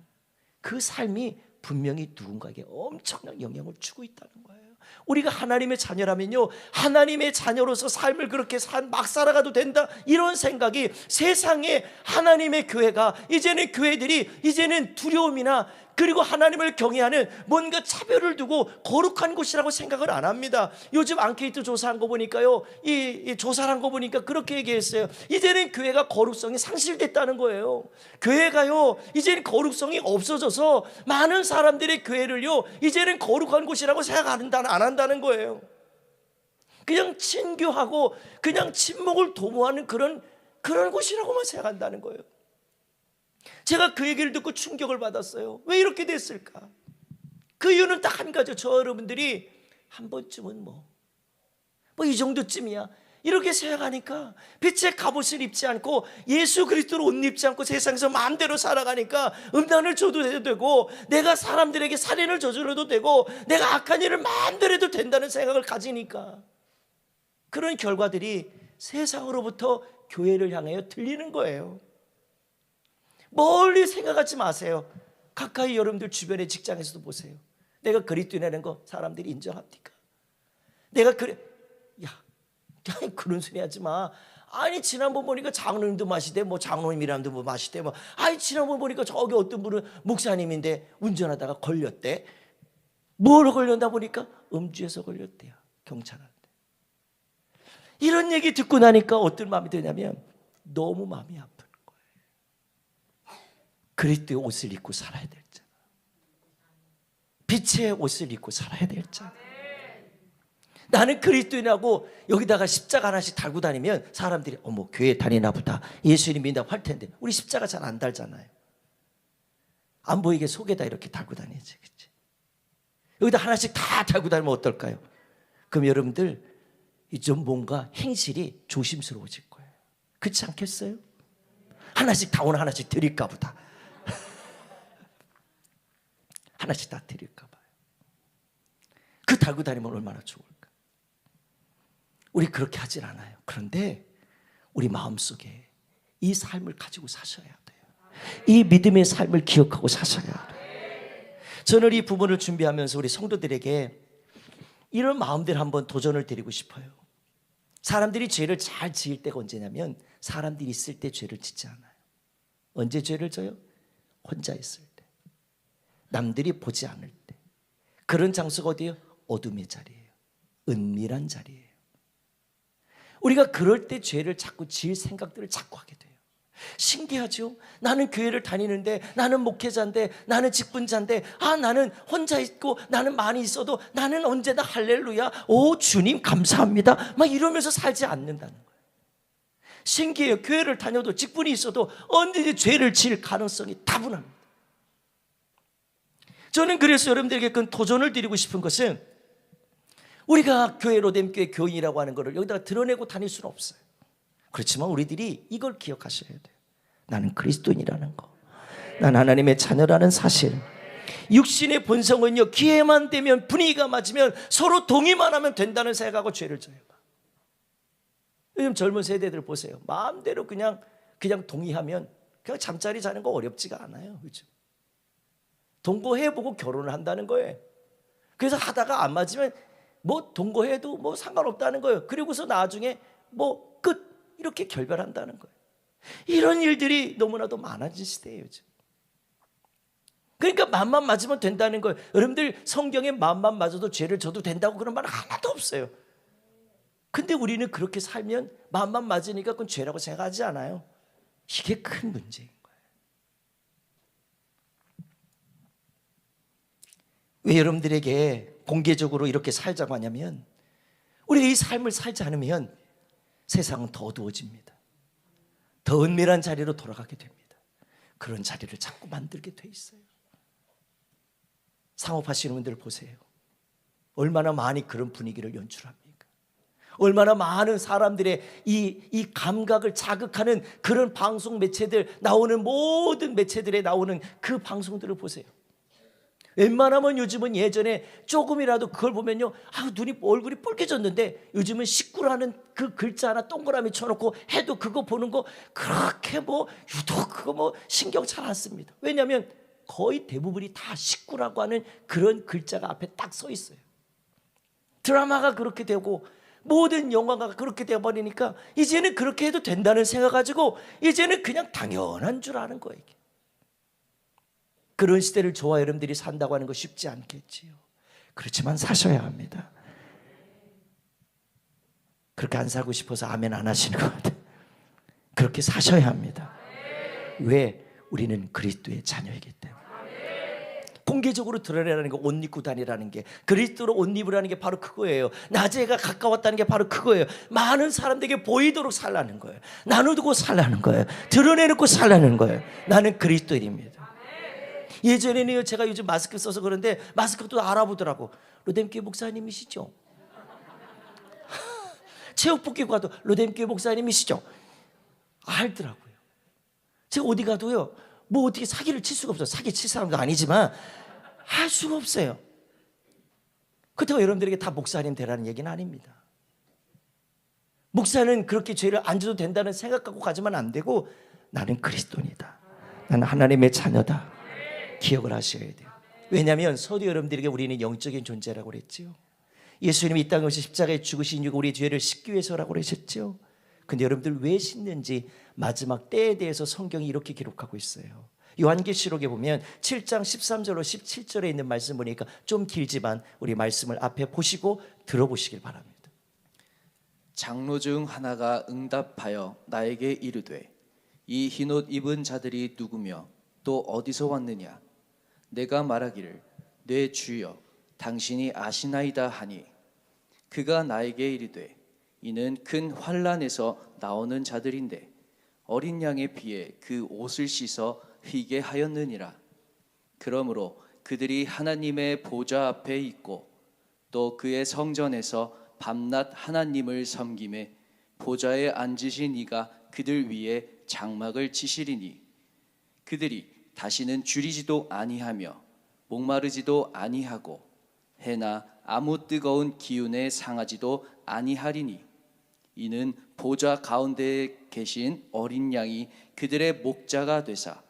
Speaker 1: 그 삶이 분명히 누군가에게 엄청난 영향을 주고 있다는 거예요. 우리가 하나님의 자녀라면요, 하나님의 자녀로서 삶을 그렇게 막 살아가도 된다, 이런 생각이 세상에 하나님의 교회가 이제는 교회들이 이제는 두려움이나 그리고 하나님을 경외하는 뭔가 차별을 두고 거룩한 곳이라고 생각을 안 합니다. 요즘 앙케이트 조사한 거 보니까요, 이 조사를 한 거 보니까 그렇게 얘기했어요. 이제는 교회가 거룩성이 상실됐다는 거예요. 교회가요 이제는 거룩성이 없어져서 많은 사람들의 교회를요 이제는 거룩한 곳이라고 생각 안 한다는 거예요. 그냥 친교하고 그냥 친목을 도모하는 그런 곳이라고만 생각한다는 거예요. 제가 그 얘기를 듣고 충격을 받았어요. 왜 이렇게 됐을까? 그 이유는 딱 한 가지요. 저 여러분들이 한 번쯤은 뭐 이 정도쯤이야 이렇게 생각하니까 빛의 갑옷을 입지 않고 예수 그리스도로 옷 입지 않고 세상에서 마음대로 살아가니까 음란을 줘도 되고 내가 사람들에게 살인을 저질러도 되고 내가 악한 일을 마음대로 해도 된다는 생각을 가지니까 그런 결과들이 세상으로부터 교회를 향하여 들리는 거예요. 멀리 생각하지 마세요. 가까이 여러분들 주변의 직장에서도 보세요. 내가 그리스도인이라는 거 사람들이 인정합니까? 내가 아니, 그런 소리 하지 마. 아니, 지난번 보니까 장로님도 마시대, 뭐 장로님이랑도 뭐 마시대, 뭐. 아니, 지난번 보니까 저기 어떤 분은 목사님인데 운전하다가 걸렸대. 뭐로 걸렸나 보니까 음주에서 걸렸대요. 경찰한테. 이런 얘기 듣고 나니까 어떤 마음이 드냐면 너무 마음이 아픈 거예요. 그리스도의 옷을 입고 살아야 될 자, 빛의 옷을 입고 살아야 될 자. 나는 그리스도인하고 여기다가 십자가 하나씩 달고 다니면 사람들이 어머, 교회 다니나 보다, 예수님 믿는다고 할 텐데, 우리 십자가 잘 안 달잖아요. 안 보이게 속에다 이렇게 달고 다니지, 그치? 여기다 하나씩 다 달고 다니면 어떨까요? 그럼 여러분들 좀 뭔가 행실이 조심스러워질 거예요. 그렇지 않겠어요? 하나씩 다 오늘 하나씩 드릴까 보다. 하나씩 다 드릴까 봐요. 그 달고 다니면 얼마나 좋을까? 우리 그렇게 하진 않아요. 그런데 우리 마음속에 이 삶을 가지고 사셔야 돼요. 이 믿음의 삶을 기억하고 사셔야 돼요. 저는 이 부분을 준비하면서 우리 성도들에게 이런 마음들 한번 도전을 드리고 싶어요. 사람들이 죄를 잘 지을 때가 언제냐면 사람들이 있을 때 죄를 짓지 않아요. 언제 죄를 져요? 혼자 있을 때, 남들이 보지 않을 때. 그런 장소가 어디예요? 어둠의 자리예요. 은밀한 자리예요. 우리가 그럴 때 죄를 자꾸 지을 생각들을 자꾸 하게 돼요. 신기하죠? 나는 교회를 다니는데, 나는 목회자인데, 나는 직분자인데, 나는 혼자 있고 나는 많이 있어도 나는 언제나 할렐루야, 오 주님 감사합니다, 막 이러면서 살지 않는다는 거예요. 신기해요. 교회를 다녀도 직분이 있어도 언제든지 죄를 지을 가능성이 다분합니다. 저는 그래서 여러분들에게 그 도전을 드리고 싶은 것은, 우리가 교회 로뎀교회 교인이라고 하는 것을 여기다가 드러내고 다닐 수는 없어요. 그렇지만 우리들이 이걸 기억하셔야 돼요. 나는 그리스도인이라는 거, 난 하나님의 자녀라는 사실. 육신의 본성은요, 기회만 되면, 분위기가 맞으면, 서로 동의만 하면 된다는 생각하고 죄를 져요. 요즘 젊은 세대들 보세요. 마음대로 그냥 동의하면 그냥 잠자리 자는 거 어렵지가 않아요. 그렇죠? 동거해보고 결혼을 한다는 거예요. 그래서 하다가 안 맞으면 뭐 동거해도 뭐 상관없다는 거예요. 그리고서 나중에 뭐 끝, 이렇게 결별한다는 거예요. 이런 일들이 너무나도 많아진 시대예요, 요즘. 그러니까 마음만 맞으면 된다는 거예요. 여러분들, 성경에 마음만 맞아도 죄를 져도 된다고 그런 말 하나도 없어요. 근데 우리는 그렇게 살면 마음만 맞으니까 그건 죄라고 생각하지 않아요. 이게 큰 문제인 거예요. 왜 여러분들에게 공개적으로 이렇게 살자고 하냐면, 우리가 이 삶을 살지 않으면 세상은 더 어두워집니다. 더 은밀한 자리로 돌아가게 됩니다. 그런 자리를 자꾸 만들게 돼 있어요. 상업하시는 분들 보세요. 얼마나 많이 그런 분위기를 연출합니까? 얼마나 많은 사람들의 이 감각을 자극하는 그런 방송 매체들, 나오는 모든 매체들에 나오는 그 방송들을 보세요. 웬만하면 요즘은, 예전에 조금이라도 그걸 보면요, 얼굴이 붉게졌는데, 요즘은 식구라는 그 글자 하나 동그라미 쳐놓고 해도 그거 보는 거 그렇게 뭐 유독 그거 뭐 신경 잘 안 씁니다. 왜냐하면 거의 대부분이 다 식구라고 하는 그런 글자가 앞에 딱 서 있어요. 드라마가 그렇게 되고 모든 영화가 그렇게 되어버리니까 이제는 그렇게 해도 된다는 생각 가지고 이제는 그냥 당연한 줄 아는 거예요. 이게. 그런 시대를 저와 여러분들이 산다고 하는 거 쉽지 않겠지요. 그렇지만 사셔야 합니다. 그렇게 안 살고 싶어서 아멘 안 하시는 것 같아요. 그렇게 사셔야 합니다. 왜? 우리는 그리스도의 자녀이기 때문에. 공개적으로 드러내라는 거, 옷 입고 다니라는 게, 그리스도로 옷 입으라는 게 바로 그거예요. 낮에가 가까웠다는 게 바로 그거예요. 많은 사람들에게 보이도록 살라는 거예요. 나누고 살라는 거예요. 드러내놓고 살라는 거예요. 나는 그리스도인입니다. 예전에는 제가 요즘 마스크 써서 그런데 마스크도 알아보더라고. 로뎀교회 목사님이시죠? 체육복귀 가도 로뎀교회 목사님이시죠? 알더라고요. 제가 어디 가도요, 뭐 어떻게 사기를 칠 수가 없어요. 사기 칠 사람도 아니지만 할 수가 없어요. 그렇다고 여러분들에게 다 목사님 되라는 얘기는 아닙니다. 목사는 그렇게 죄를 안 져도 된다는 생각 갖고 가지만 안 되고, 나는 그리스도인이다, 나는 하나님의 자녀다, 기억을 하셔야 돼요. 왜냐하면 서도 여러분들에게 우리는 영적인 존재라고 그랬지요. 예수님이 이 땅에 오셔 십자가에 죽으신 이유가 우리의 죄를 씻기 위해서라고 그러셨죠. 근데 여러분들 왜 씻는지 마지막 때에 대해서 성경이 이렇게 기록하고 있어요. 요한계시록에 보면 7장 13절로 17절에 있는 말씀 보니까 좀 길지만 우리 말씀을 앞에 보시고 들어보시길 바랍니다.
Speaker 2: 장로 중 하나가 응답하여 나에게 이르되 이 흰옷 입은 자들이 누구며 또 어디서 왔느냐? 내가 말하기를 내 주여 당신이 아시나이다 하니 그가 나에게 이르되 이는 큰 환난에서 나오는 자들인데 어린 양의 피에 그 옷을 씻어 휘게 하였느니라. 그러므로 그들이 하나님의 보좌 앞에 있고 또 그의 성전에서 밤낮 하나님을 섬김에 보좌에 앉으신 이가 그들 위에 장막을 치시리니 그들이 다시는 줄이지도 아니하며 목마르지도 아니하고 해나 아무 뜨거운 기운에 상하지도 아니하리니 이는 보좌 가운데에 계신 어린 양이 그들의 목자가 되사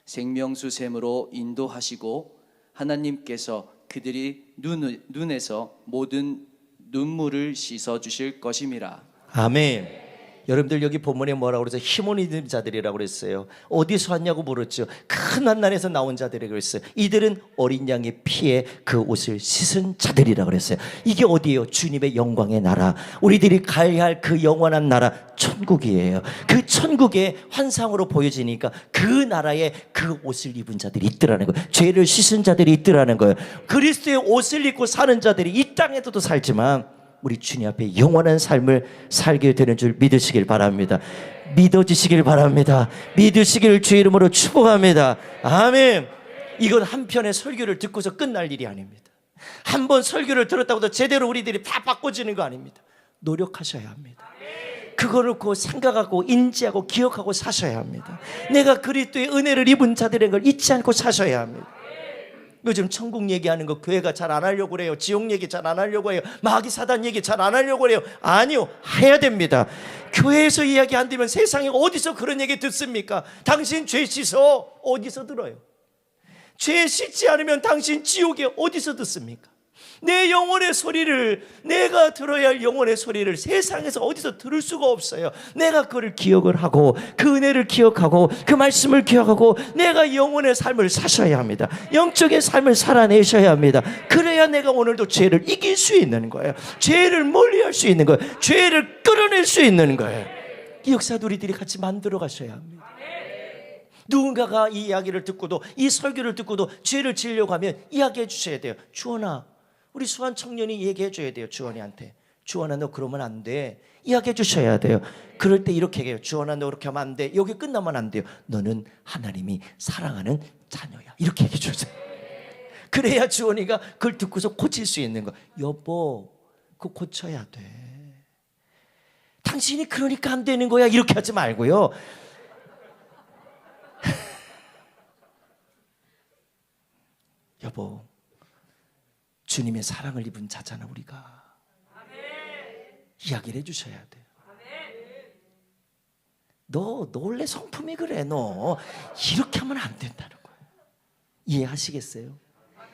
Speaker 2: 생명수 샘으로 인도하시고 하나님께서 그들이 눈에서 모든 눈물을 씻어 주실 것임이라.
Speaker 1: 아멘. 여러분들 여기 본문에 뭐라고 그러죠? 힘 있는 자들이라고 그랬어요. 어디서 왔냐고 물었죠. 큰 환난에서 나온 자들이라고 그랬어요. 이들은 어린 양의 피에 그 옷을 씻은 자들이라고 그랬어요. 이게 어디예요? 주님의 영광의 나라, 우리들이 가야 할 그 영원한 나라 천국이에요. 그 천국의 환상으로 보여지니까 그 나라에 그 옷을 입은 자들이 있더라는 거예요. 죄를 씻은 자들이 있더라는 거예요. 그리스도의 옷을 입고 사는 자들이 이 땅에서도 살지만 우리 주님 앞에 영원한 삶을 살게 되는 줄 믿으시길 바랍니다. 믿어지시길 바랍니다. 믿으시길 주 이름으로 축복합니다. 아멘. 이건 한 편의 설교를 듣고서 끝날 일이 아닙니다. 한 번 설교를 들었다고 해서 제대로 우리들이 다 바꿔지는 거 아닙니다. 노력하셔야 합니다. 그거를 그 생각하고 인지하고 기억하고 사셔야 합니다. 내가 그리스도의 은혜를 입은 자들인 걸 잊지 않고 사셔야 합니다. 요즘 천국 얘기하는 거 교회가 잘 안 하려고 그래요. 지옥 얘기 잘 안 하려고 해요. 마귀 사단 얘기 잘 안 하려고 그래요. 아니요, 해야 됩니다. 교회에서 이야기 안 되면 세상에 어디서 그런 얘기 듣습니까? 당신 죄 씻어 어디서 들어요? 죄 씻지 않으면 당신 지옥에 어디서 듣습니까? 내 영혼의 소리를, 내가 들어야 할 영혼의 소리를 세상에서 어디서 들을 수가 없어요. 내가 그걸 기억을 하고 그 은혜를 기억하고 그 말씀을 기억하고 내가 영혼의 삶을 사셔야 합니다. 영적인 삶을 살아내셔야 합니다. 그래야 내가 오늘도 죄를 이길 수 있는 거예요. 죄를 멀리할 수 있는 거예요. 죄를 끌어낼 수 있는 거예요. 이 역사도 우리들이 같이 만들어 가셔야 합니다. 누군가가 이 이야기를 듣고도, 이 설교를 듣고도 죄를 지으려고 하면 이야기해 주셔야 돼요. 주원아, 우리 수완 청년이 얘기해 줘야 돼요. 주원이한테. 주원아, 너 그러면 안 돼. 이야기해 주셔야 돼요. 그럴 때 이렇게 해요. 주원아, 너 그렇게 하면 안 돼. 여기 끝나면 안 돼요. 너는 하나님이 사랑하는 자녀야. 이렇게 얘기해 주세요. 그래야 주원이가 그걸 듣고서 고칠 수 있는 거. 여보, 그거 고쳐야 돼. 당신이 그러니까 안 되는 거야. 이렇게 하지 말고요. 여보, 주님의 사랑을 입은 자잖아 우리가. 이야기를 해주셔야 돼요. 너 원래 성품이 그래. 너 이렇게 하면 안 된다는 거예요. 이해하시겠어요?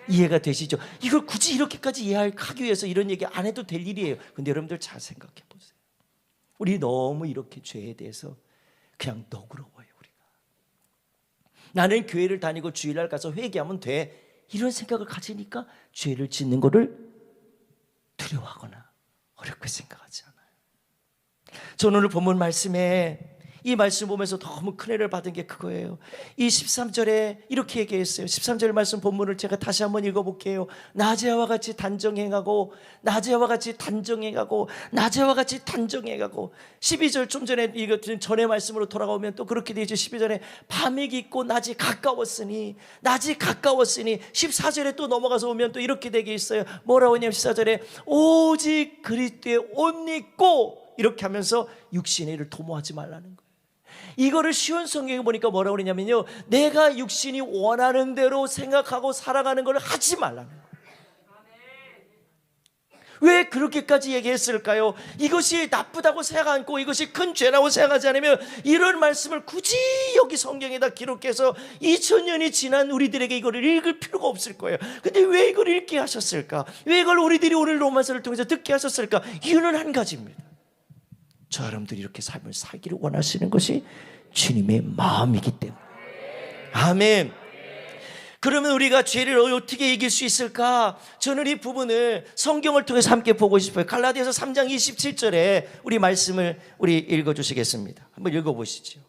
Speaker 1: 이해가 되시죠? 이걸 굳이 이렇게까지 이해하기 위해서 이런 얘기 안 해도 될 일이에요. 근데 여러분들 잘 생각해 보세요. 우리 너무 이렇게 죄에 대해서 그냥 너그러워요. 우리가 나는 교회를 다니고 주일날 가서 회개하면 돼, 이런 생각을 가지니까 죄를 짓는 것을 두려워하거나 어렵게 생각하지 않아요. 저는 오늘 본문 말씀에 이 말씀 보면서 너무 큰 은혜를 받은 게 그거예요. 이 13절에 이렇게 얘기했어요. 13절 말씀 본문을 제가 다시 한번 읽어볼게요. 낮에와 같이 단정행하고, 낮에와 같이 단정행하고, 낮에와 같이 단정행하고. 12절 좀 전에 읽었던 전의 말씀으로 돌아오면 또 그렇게 되죠. 12절에 밤이 깊고 낮이 가까웠으니, 낮이 가까웠으니. 14절에 또 넘어가서 오면 또 이렇게 되게 있어요. 뭐라고 하냐면 14절에 오직 그리스도의 옷 입고, 이렇게 하면서 육신의 일을 도모하지 말라는 거예요. 이거를 쉬운 성경에 보니까 뭐라고 그러냐면요, 내가 육신이 원하는 대로 생각하고 살아가는 걸 하지 말라는 거예요. 왜 그렇게까지 얘기했을까요? 이것이 나쁘다고 생각 않고 이것이 큰 죄라고 생각하지 않으면 이런 말씀을 굳이 여기 성경에다 기록해서 2000년이 지난 우리들에게 이거를 읽을 필요가 없을 거예요. 근데 왜 이걸 읽게 하셨을까? 왜 이걸 우리들이 오늘 로마서를 통해서 듣게 하셨을까? 이유는 한 가지입니다. 저 여러분들이 이렇게 삶을 살기를 원하시는 것이 주님의 마음이기 때문에. 아멘. 그러면 우리가 죄를 어떻게 이길 수 있을까? 저는 이 부분을 성경을 통해서 함께 보고 싶어요. 갈라디아서 3장 27절에 우리 말씀을 우리 읽어주시겠습니다. 한번 읽어보시죠.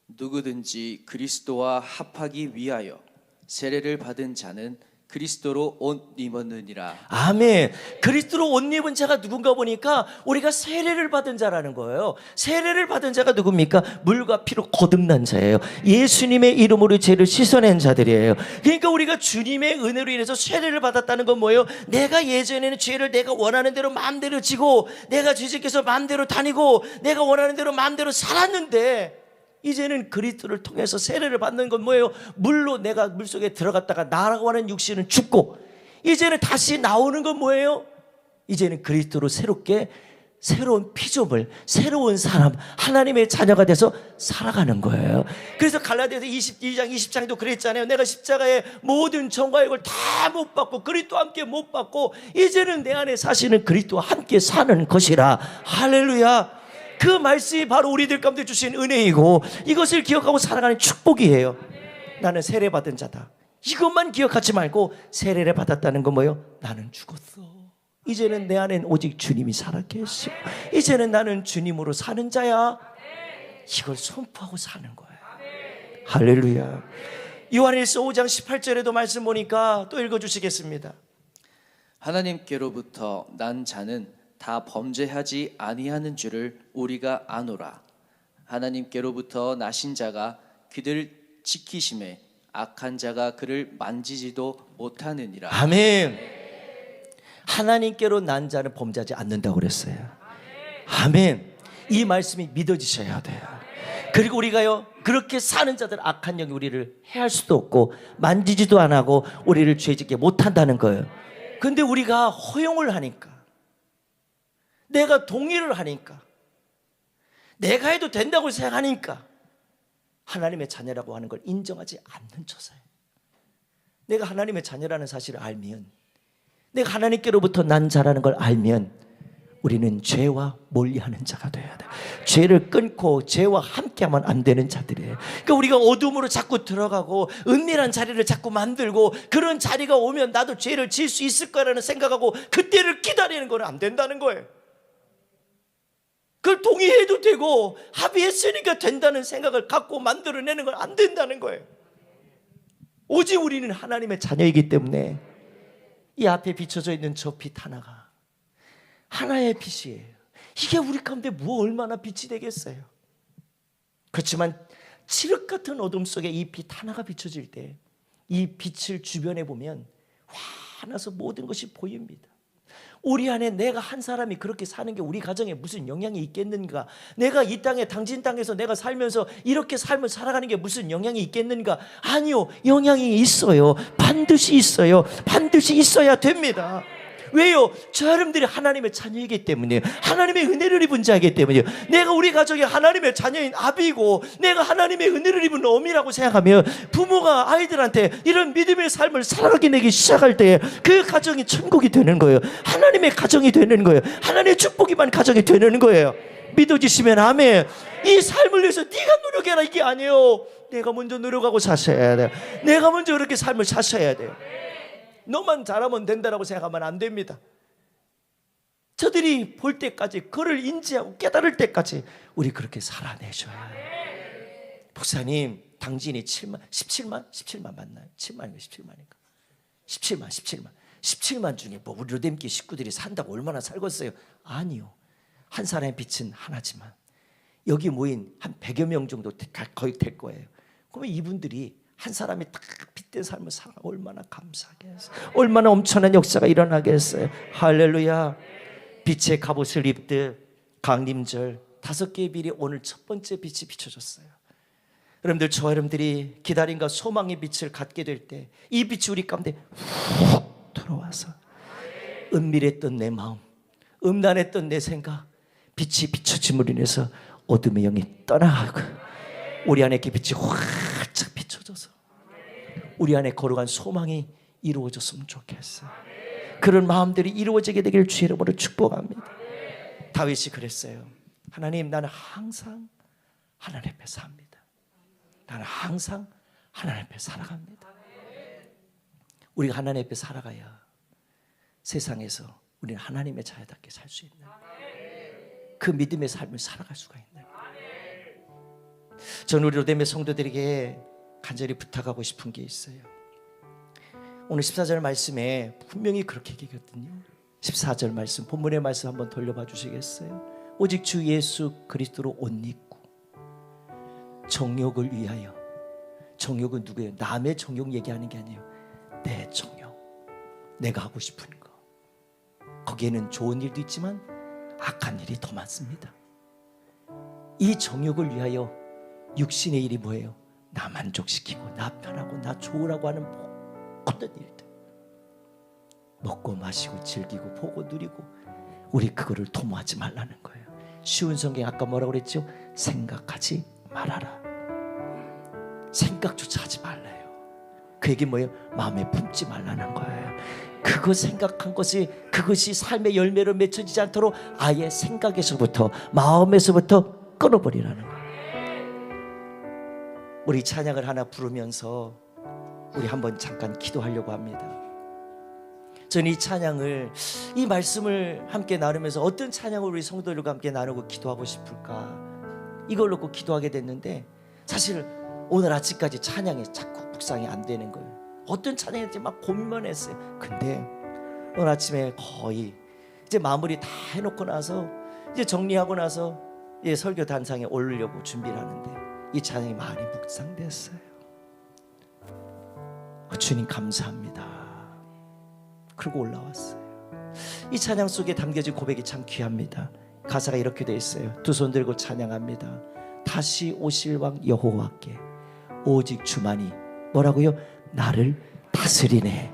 Speaker 2: 누구든지 그리스도와 합하기 위하여 세례를 받은 자는 그리스도로 옷 입었느니라.
Speaker 1: 아멘. 그리스도로 옷 입은 자가 누군가 보니까 우리가 세례를 받은 자라는 거예요. 세례를 받은 자가 누굽니까? 물과 피로 거듭난 자예요. 예수님의 이름으로 죄를 씻어낸 자들이에요. 그러니까 우리가 주님의 은혜로 인해서 세례를 받았다는 건 뭐예요? 내가 예전에는 죄를 내가 원하는 대로 마음대로 지고 내가 죄짓게서 마음대로 다니고 내가 원하는 대로 마음대로 살았는데 이제는 그리스도를 통해서 세례를 받는 건 뭐예요? 물로 내가 물속에 들어갔다가 나라고 하는 육신은 죽고 이제는 다시 나오는 건 뭐예요? 이제는 그리스도로 새롭게 새로운 피조물, 새로운 사람, 하나님의 자녀가 돼서 살아가는 거예요. 그래서 갈라디아서 22장 20장에도 그랬잖아요. 내가 십자가의 모든 정과 욕을 다 못 받고 그리스도와 함께 못 받고 이제는 내 안에 사시는 그리스도와 함께 사는 것이라. 할렐루야. 그 말씀이 바로 우리들 가운데 주신 은혜이고 이것을 기억하고 살아가는 축복이에요. 나는 세례받은 자다. 이것만 기억하지 말고 세례를 받았다는 건 뭐예요? 나는 죽었어. 이제는 내 안엔 오직 주님이 살아 계시고 이제는 나는 주님으로 사는 자야. 이걸 선포하고 사는 거예요. 할렐루야. 요한일서 5장 18절에도 말씀 보니까 또 읽어주시겠습니다.
Speaker 2: 하나님께로부터 난 자는 다 범죄하지 아니하는 줄을 우리가 아노라. 하나님께로부터 나신 자가 그들을 지키심에 악한 자가 그를 만지지도 못하느니라.
Speaker 1: 아멘. 하나님께로 난 자는 범죄하지 않는다고 그랬어요. 아멘. 이 말씀이 믿어지셔야 돼요. 그리고 우리가요 그렇게 사는 자들 악한 영이 우리를 해할 수도 없고 만지지도 안 하고 우리를 죄짓게 못한다는 거예요. 근데 우리가 허용을 하니까 내가 동의를 하니까 내가 해도 된다고 생각하니까 하나님의 자녀라고 하는 걸 인정하지 않는 처사예요. 내가 하나님의 자녀라는 사실을 알면 내가 하나님께로부터 난 자라는 걸 알면 우리는 죄와 멀리하는 자가 돼야 돼. 죄를 끊고 죄와 함께하면 안 되는 자들이에요. 그러니까 우리가 어둠으로 자꾸 들어가고 은밀한 자리를 자꾸 만들고 그런 자리가 오면 나도 죄를 지을 수 있을 거라는 생각하고 그때를 기다리는 건 안 된다는 거예요. 그걸 동의해도 되고 합의했으니까 된다는 생각을 갖고 만들어내는 건 안 된다는 거예요. 오직 우리는 하나님의 자녀이기 때문에 이 앞에 비춰져 있는 저 빛 하나가 하나의 빛이에요. 이게 우리 가운데 뭐 얼마나 빛이 되겠어요. 그렇지만 칠흑 같은 어둠 속에 이 빛 하나가 비춰질 때 이 빛을 주변에 보면 환해서 모든 것이 보입니다. 우리 안에 내가 한 사람이 그렇게 사는 게 우리 가정에 무슨 영향이 있겠는가? 내가 이 땅에 당진 땅에서 내가 살면서 이렇게 삶을 살아가는 게 무슨 영향이 있겠는가? 아니요, 영향이 있어요. 반드시 있어요. 반드시 있어야 됩니다. 왜요? 저 여러분들이 하나님의 자녀이기 때문이에요. 하나님의 은혜를 입은 자이기 때문이에요. 내가 우리 가족이 하나님의 자녀인 아비고 내가 하나님의 은혜를 입은 어미라고 생각하면 부모가 아이들한테 이런 믿음의 삶을 살아가게 내기 시작할 때 그 가정이 천국이 되는 거예요. 하나님의 가정이 되는 거예요. 하나님의 축복이 만 가정이 되는 거예요. 믿어지시면 아멘. 이 삶을 위해서 네가 노력해라 이게 아니에요. 내가 먼저 노력하고 사셔야 돼요. 내가 먼저 그렇게 삶을 사셔야 돼요. 너만 잘하면 된다라고 생각하면 안 됩니다. 저들이 볼 때까지 그를 인지하고 깨달을 때까지 우리 그렇게 살아내셔야 해요. 목사님 당진이 17만 맞나요? 7만인가 17만인가 17만 중에 뭐 우리 르뎀기 식구들이 산다고 얼마나 살겠어요? 아니요. 한 사람의 빛은 하나지만 여기 모인 한 100여 명 정도 거의 될 거예요. 그러면 이분들이 한 사람이 딱 빛된 삶을 살아 얼마나 감사하겠어요. 얼마나 엄청난 역사가 일어나겠어요. 할렐루야. 빛의 갑옷을 입듯 강림절 5개의 빛이 오늘 첫 번째 빛이 비춰졌어요. 여러분들 저와 여러분들이 기다림과 소망의 빛을 갖게 될 때 이 빛이 우리 가운데 훅 들어와서 은밀했던 내 마음 음란했던 내 생각, 빛이 비춰짐으로 인해서 어둠의 영이 떠나가고 우리 안에 그 빛이 활짝 비춰져서 우리 안에 거룩한 소망이 이루어졌으면 좋겠어요. 그런 마음들이 이루어지게 되기를 주의 이름으로 축복합니다. 다윗이 그랬어요. 하나님, 나는 항상 하나님 앞에 삽니다. 나는 항상 하나님 앞에 살아갑니다. 우리가 하나님 앞에 살아가야 세상에서 우리는 하나님의 자녀답게 살 수 있는 그 믿음의 삶을 살아갈 수가 있는. 저는 우리 로뎀의 성도들에게 간절히 부탁하고 싶은 게 있어요. 오늘 14절 말씀에 분명히 그렇게 얘기했거든요. 14절 말씀, 본문의 말씀 한번 돌려봐 주시겠어요? 오직 주 예수 그리스도로 옷 입고 정욕을 위하여. 정욕은 누구예요? 남의 정욕 얘기하는 게 아니에요. 내 정욕, 내가 하고 싶은 거. 거기에는 좋은 일도 있지만 악한 일이 더 많습니다. 이 정욕을 위하여 육신의 일이 뭐예요? 나 만족시키고 나 편하고 나 좋으라고 하는 모든 일들, 먹고 마시고 즐기고 보고 누리고, 우리 그거를 도모하지 말라는 거예요. 쉬운 성경 아까 뭐라고 그랬죠? 생각하지 말아라. 생각조차 하지 말래요. 그 얘기 뭐예요? 마음에 품지 말라는 거예요. 그거 생각한 것이 그것이 삶의 열매로 맺혀지지 않도록 아예 생각에서부터 마음에서부터 끊어버리라는 거예요. 우리 찬양을 하나 부르면서 우리 한번 잠깐 기도하려고 합니다. 저는 이 찬양을, 이 말씀을 함께 나누면서 어떤 찬양을 우리 성도들과 함께 나누고 기도하고 싶을까, 이걸 놓고 기도하게 됐는데, 사실 오늘 아침까지 찬양이 자꾸 묵상이 안 되는 거예요. 어떤 찬양인지 막 고민만 했어요. 근데 오늘 아침에 거의 이제 마무리 다 해놓고 나서 이제 정리하고 나서 이제 설교 단상에 올리려고 준비를 하는데 이 찬양이 많이 묵상됐어요. 주님 감사합니다. 그리고 올라왔어요. 이 찬양 속에 담겨진 고백이 참 귀합니다. 가사가 이렇게 되어 있어요. 두 손 들고 찬양합니다. 다시 오실 왕 여호와께 오직 주만이 뭐라고요? 나를 다스리네.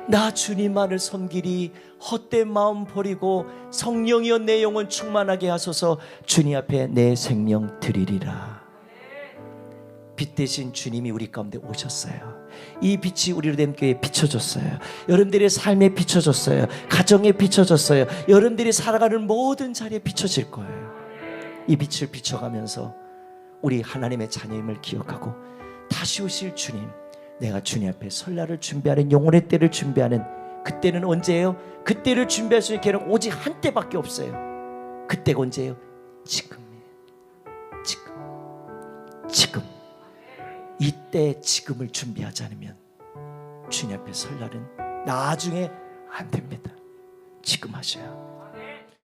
Speaker 1: 나 주님만을 섬기리. 헛된 마음 버리고 성령이여 내 영혼 충만하게 하소서. 주님 앞에 내 생명 드리리라. 빛 대신 주님이 우리 가운데 오셨어요. 이 빛이 우리 로뎀교회에 비춰졌어요. 여러분들의 삶에 비춰졌어요. 가정에 비춰졌어요. 여러분들이 살아가는 모든 자리에 비춰질 거예요. 이 빛을 비춰가면서 우리 하나님의 자녀임을 기억하고 다시 오실 주님, 내가 주님 앞에 설날을 준비하는, 영혼의 때를 준비하는 그때는 언제예요? 그때를 준비할 수 있는 기회는 오직 한 때밖에 없어요. 그때가 언제예요? 지금이에요. 지금. 이때 지금을 준비하지 않으면 주님 앞에 설날은 나중에 안 됩니다. 지금 하셔야